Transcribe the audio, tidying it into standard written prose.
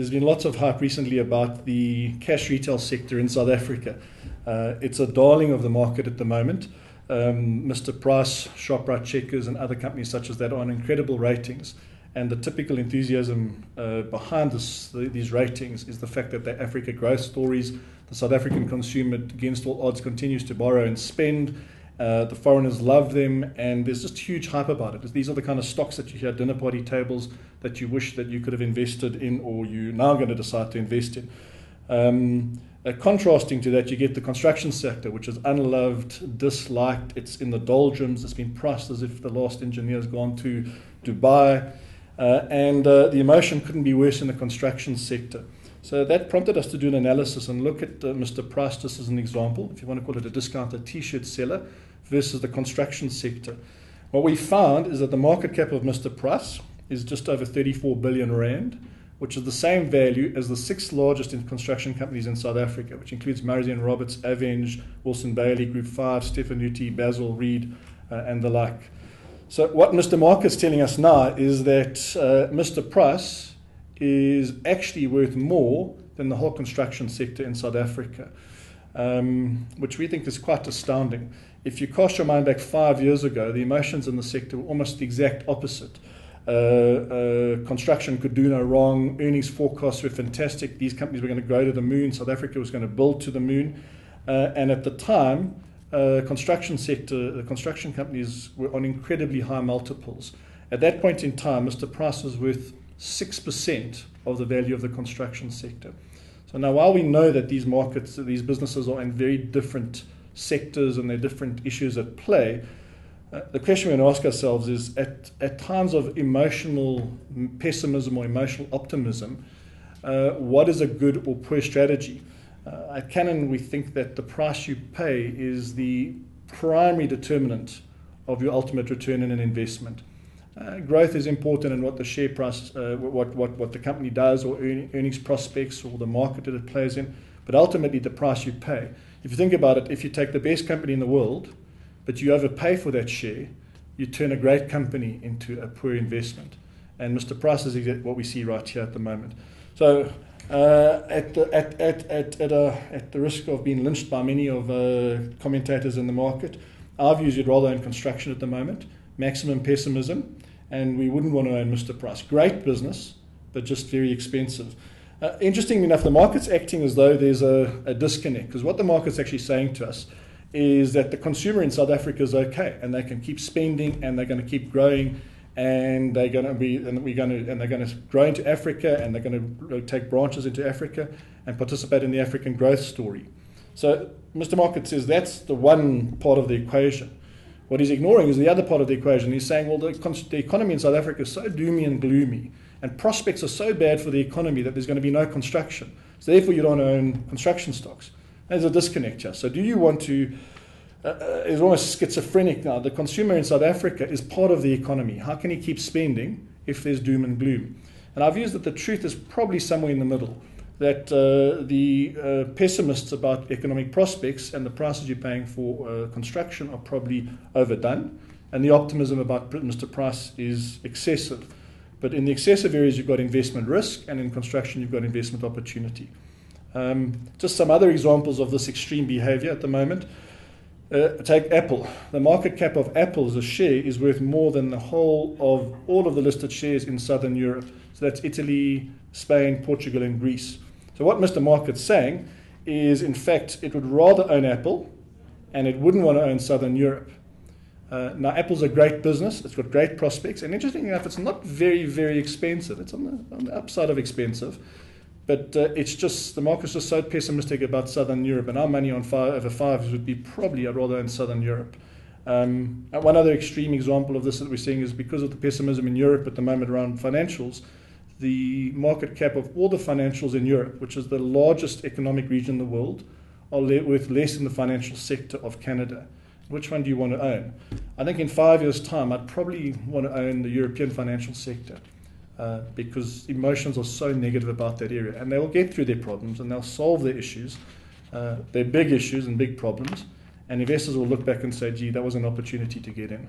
there's been lots of hype recently about the cash retail sector in South Africa. It's a darling of the market at the moment. Mr. Price, Shoprite, Checkers, and other companies such as that are on incredible ratings. And the typical enthusiasm behind these ratings is the fact that they're Africa growth stories. The South African consumer, against all odds, continues to borrow and spend. The foreigners love them, and there's just huge hype about it. These are the kind of stocks that you hear at dinner party tables that you wish that you could have invested in, or you're now going to decide to invest in. Contrasting to that, you get the construction sector, which is unloved, disliked. It's in the doldrums. It's been priced as if the last engineer's gone to Dubai. And the emotion couldn't be worse in the construction sector. So that prompted us to do an analysis and look at Mr. Price just as an example, if you want to call it a discounted T-shirt seller, versus the construction sector. What we found is that the market cap of Mr. Price is just over 34 billion rand, which is the same value as the 6th largest construction companies in South Africa, which includes Murray & Roberts, Avenge, Wilson Bailey, Group 5, Stefanuti, Basil, Reed, and the like. So what Mr. Market's telling us now is that Mr. Price is actually worth more than the whole construction sector in South Africa, which we think is quite astounding. If you cast your mind back 5 years ago, the emotions in the sector were almost the exact opposite. Construction could do no wrong, earnings forecasts were fantastic, these companies were going to grow to the moon, South Africa was going to build to the moon, and at the time, construction sector, the construction companies were on incredibly high multiples. At that point in time, Mr. Price was worth 6% of the value of the construction sector. So now, while we know that these markets, these businesses are in very different sectors and there are different issues at play, the question we want to ask ourselves is, at times of emotional pessimism or emotional optimism, what is a good or poor strategy? At Cannon, we think that the price you pay is the primary determinant of your ultimate return in an investment. Growth is important in what the share price, what the company does, or earnings prospects, or the market that it plays in, but ultimately the price you pay. If you think about it, if you take the best company in the world, but you overpay for that share, you turn a great company into a poor investment. And Mr. Price is what we see right here at the moment. So at the risk of being lynched by many of commentators in the market, our view is you'd rather own construction at the moment, maximum pessimism, and we wouldn't want to own Mr. Price. Great business, but just very expensive. Interestingly enough, the market's acting as though there's a disconnect, because what the market's actually saying to us is that the consumer in South Africa is okay, and they can keep spending, and they're going to keep growing, and they're going to grow into Africa, and they're going to take branches into Africa and participate in the African growth story. So Mr. Market says that's the one part of the equation. What he's ignoring is the other part of the equation. He's saying, well, the economy in South Africa is so doomy and gloomy, and prospects are so bad for the economy that there's going to be no construction. So therefore, you don't own construction stocks. There's a disconnect here. So do you want to, it's almost schizophrenic now. The consumer in South Africa is part of the economy. How can he keep spending if there's doom and gloom? And our view is that the truth is probably somewhere in the middle, that the pessimists about economic prospects and the prices you're paying for construction are probably overdone, and the optimism about Mr. Price is excessive. But in the excessive areas, you've got investment risk, and in construction, you've got investment opportunity. Just some other examples of this extreme behavior at the moment. Take Apple. The market cap of Apple as a share is worth more than the whole of all of the listed shares in Southern Europe. So that's Italy, Spain, Portugal, and Greece. So what Mr. Market's saying is, in fact, it would rather own Apple, and it wouldn't want to own Southern Europe. Now, Apple's a great business. It's got great prospects. And interestingly enough, it's not very, very expensive. It's on the upside of expensive. But it's just, the market's just so pessimistic about Southern Europe, and our money on over 5 years would be probably I'd rather in Southern Europe. And one other extreme example of this that we're seeing is because of the pessimism in Europe at the moment around financials, the market cap of all the financials in Europe, which is the largest economic region in the world, are worth less in the financial sector of Canada. Which one do you want to own? I think in 5 years' time, I'd probably want to own the European financial sector. Because emotions are so negative about that area, and they will get through their problems and they'll solve their issues, their big issues and big problems, and investors will look back and say, gee, that was an opportunity to get in.